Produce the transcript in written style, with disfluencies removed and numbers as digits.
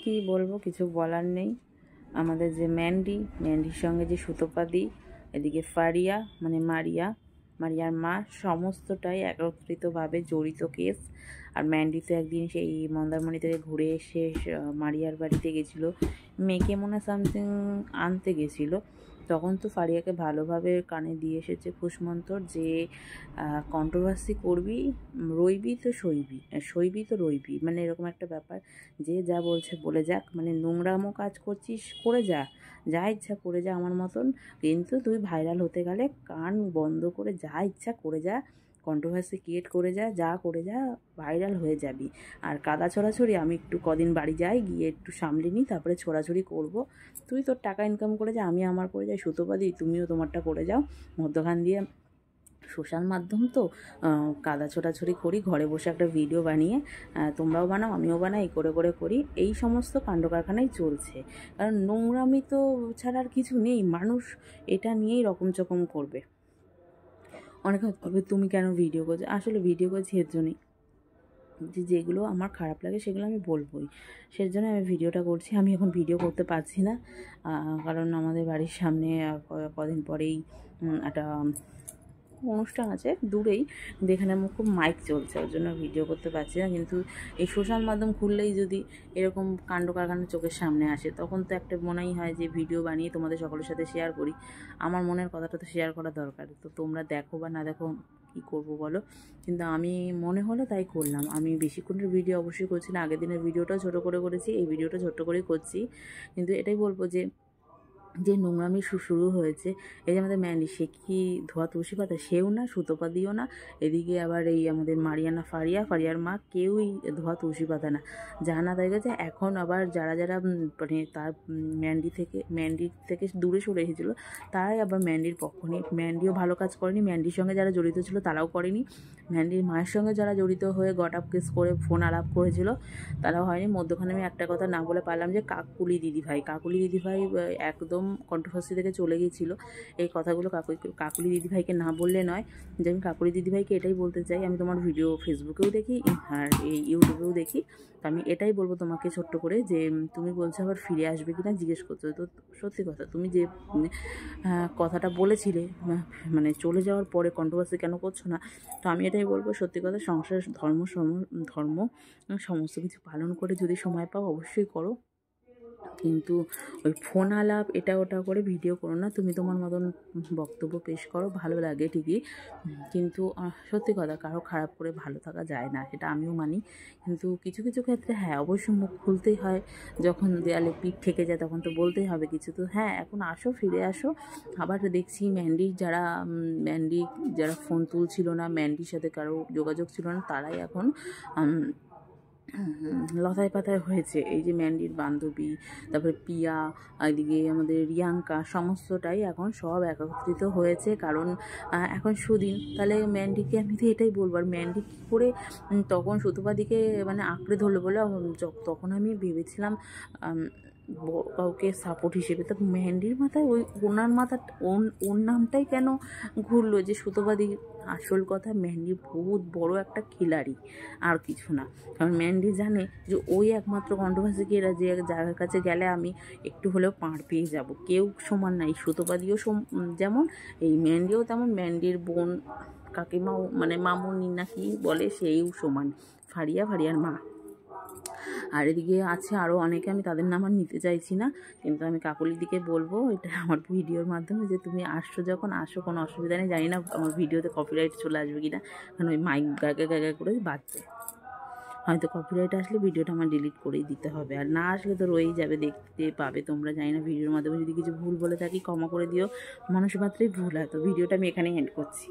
কি বলবো, কিছু বলার নেই। আমাদের যে ম্যান্ডির সঙ্গে যে সুতোপাদি, এদিকে ফারিয়া মানে মারিয়ার মা, সমস্তটাই একত্রিতভাবে জড়িত কেস। আর ম্যান্ডি তো একদিন সেই মন্দারমণি থেকে ঘুরে এসে মারিয়ার বাড়িতে গেছিলো, মেয়েকে মনে সামথিং আনতে গেছিলো। তখন তো ফারিয়াকে ভালোভাবে কানে দিয়ে এসেছে কুশমন্তর যে কন্ট্রোভার্সি করবি, রইবি তো সইবি তো রইবি, মানে এরকম একটা ব্যাপার। যে যা বলছে বলে যাক, মানে নোংরামো কাজ করছিস করে যা ইচ্ছা করে যা আমার মতন, কিন্তু তুই ভাইরাল হতে গেলে কান বন্ধ করে যা ইচ্ছা করে যা, কন্ট্রোভার্সি ক্রিয়েট করে যা করে যা, ভাইরাল হয়ে যাবি। আর কাদা ছড়াছড়ি আমি একটু কদিন বাড়ি যাই, গিয়ে একটু সামলে নিই, তারপরে ছড়াছড়ি করব। তুই তোর টাকা ইনকাম করে যা, আমি আমার করে যাই, সুতোপাদি তুমিও তোমারটা করে যাও। মধ্যখান দিয়ে সোশ্যাল মাধ্যম তো, কাদা ছোটাছড়ি করি, ঘরে বসে একটা ভিডিও বানিয়ে তোমরাও বানাও আমিও বানাই, করে করি, এই সমস্ত কাণ্ড কারখানাই চলছে। কারণ নোংরামি তো ছাড়া আর কিছু নেই, মানুষ এটা নিয়েই রকম চকম করবে। অনেকে বলবে তুমি কেন ভিডিও করছো, আসলে ভিডিও করছি এর জন্যই যে যেগুলো আমার খারাপ লাগে সেগুলো আমি বলবোই, সেজন্য আমি ভিডিওটা করছি। আমি এখন ভিডিও করতে পারছি না, কারণ আমাদের বাড়ির সামনে কদিন পরেই একটা অনুষ্ঠান আছে দূরেই, যেখানে আমার খুব মাইক চলছে, ওর জন্য ভিডিও করতে পারছি না। কিন্তু এই সোশ্যাল মাধ্যম খুললেই যদি এরকম কাণ্ড কারখানা চোখের সামনে আসে, তখন তো একটা মনেই হয় যে ভিডিও বানিয়ে তোমাদের সকলের সাথে শেয়ার করি। আমার মনের কথাটা তো শেয়ার করা দরকার, তো তোমরা দেখো বা না দেখো কী করবো বলো। কিন্তু আমি মনে হলো তাই করলাম। আমি বেশিক্ষণের ভিডিও অবশ্যই করছি না, আগের দিনের ভিডিওটাও ছোটো করে করেছি, এই ভিডিওটা ছোট্ট করেই করছি। কিন্তু এটাই বলবো যে নোংরামি শুরু হয়েছে। এই যে আমাদের ম্যান্ডি, সে কি ধোয়া তুলসী পাতা, সেও না সুতোপাদিও না, এদিকে আবার এই আমাদের ফারিয়ার মা, কেউই ধোয়া তুলসী পাতা না। যা না তাই গেছে। এখন আবার যারা মানে তার ম্যান্ডির থেকে দূরে সরে এসেছিলো, তারাই আবার ম্যান্ডির পক্ষ নিয়ে। ম্যান্ডিও ভালো কাজ করেনি, ম্যান্ডির সঙ্গে যারা জড়িত ছিল তারাও করেনি, ম্যান্ডির মায়ের সঙ্গে যারা জড়িত হয়ে গট কেস করে ফোন আলাপ করেছিল তারাও হয়নি। মধ্যখানে আমি একটা কথা না বলে পারলাম যে কাকুলি দিদিভাই একদম কন্ট্রোভার্সি থেকে চলে গিয়েছিল। এই কথাগুলো কাকুলি দিদিভাইকে না বললে নয়, যে আমি কাকুলি দিদিভাইকে এটাই বলতে চাই, আমি তোমার ভিডিও ফেসবুকেও দেখি আর এই ইউটিউবেও দেখি, তো আমি এটাই বলবো তোমাকে ছোট্ট করে, যে তুমি বলছো আবার ফিরে আসবে কিনা জিজ্ঞেস করছো, তো সত্যি কথা, তুমি যে কথাটা বলেছিলে মানে চলে যাওয়ার পরে কন্ট্রোভার্সি কেন করছো না, তো আমি এটাই বলবো সত্যি কথা, সংসার ধর্ম সমস্ত কিছু পালন করে যদি সময় পাও অবশ্যই করো, কিন্তু ওই ফোন আলাপ এটা ওটা করে ভিডিও করো না। তুমি তোমার মতন বক্তব্য পেশ করো, ভালো লাগে ঠিকই, কিন্তু সত্যি কথা, কারো খারাপ করে ভালো থাকা যায় না, এটা আমিও মানি। কিন্তু কিছু কিছু ক্ষেত্রে হ্যাঁ অবশ্যই মুখ খুলতেই হয়, যখন দেয়ালে পিঠ ঠেকে যায় তখন তো বলতেই হবে কিছু। তো হ্যাঁ, এখন ফিরে আসো। আবার দেখছি ম্যান্ডি যারা ফোন তুলছিল না, ম্যান্ডির সাথে কারো যোগাযোগ ছিল না, তারাই এখন লতায় পাতায় হয়েছে। এই যে ম্যান্ডির বান্ধবী, তারপরে পিয়া, এদিকে আমাদের রিয়াঙ্কা, সমস্তটাই এখন সব একত্রিত হয়েছে, কারণ এখন সুদিন। তাহলে ম্যান্ডিকে আমি তো এটাই বলবো, আর ম্যান্ডি কী করে তখন সুতোপাদিকে মানে আঁকড়ে ধরলো বলে, তখন আমি ভেবেছিলাম কাউকে সাপোর্ট হিসেবে, তা মেহেন্দির মাথায় ওর নামটাই কেন ঘুরলো, যে সুতোপাদি। আসল কথা, মেহেন্দি বহুত বড় একটা খিলাড়ি, আর কিছু না। কারণ মেহেন্দি জানে যে ওই একমাত্র কন্ট্রোভার্সি যে যার কাছে গেলে আমি একটু হলেও পাড় পেয়ে যাব, কেউ সমান নাই। সুতোপাদিও যেমন, এই মেহেন্দিও তেমন, মেহেন্দির বোন কাকিমাও মানে মামুনি না কি বলে, সেইও সমান, ফারিয়ার মা। আর এদিকে আছে আরও অনেকে, আমি তাদের নাম আর নিতে চাইছি না, কিন্তু আমি কাকুলির দিকে বলবো এটা আমার ভিডিওর মাধ্যমে, যে তুমি আসছো যখন আসো, কোনো অসুবিধা নেই। জানি না আমার ভিডিওতে কপিরাইট চলে আসবে কি না, কারণ ওই মাইক গাগা করে বাজছে, হয়তো কপিরাইট আসলে ভিডিওটা আমার ডিলিট করেই দিতে হবে, আর না আসলে তো রয়েই যাবে, দেখতে পাবে তোমরা। জানি না ভিডিওর মাধ্যমে যদি কিছু ভুল বলে থাকি ক্ষমা করে দিও, মানুষ মাত্রই ভুল হয়। তো ভিডিওটা আমি এখানেই এন্ড করছি।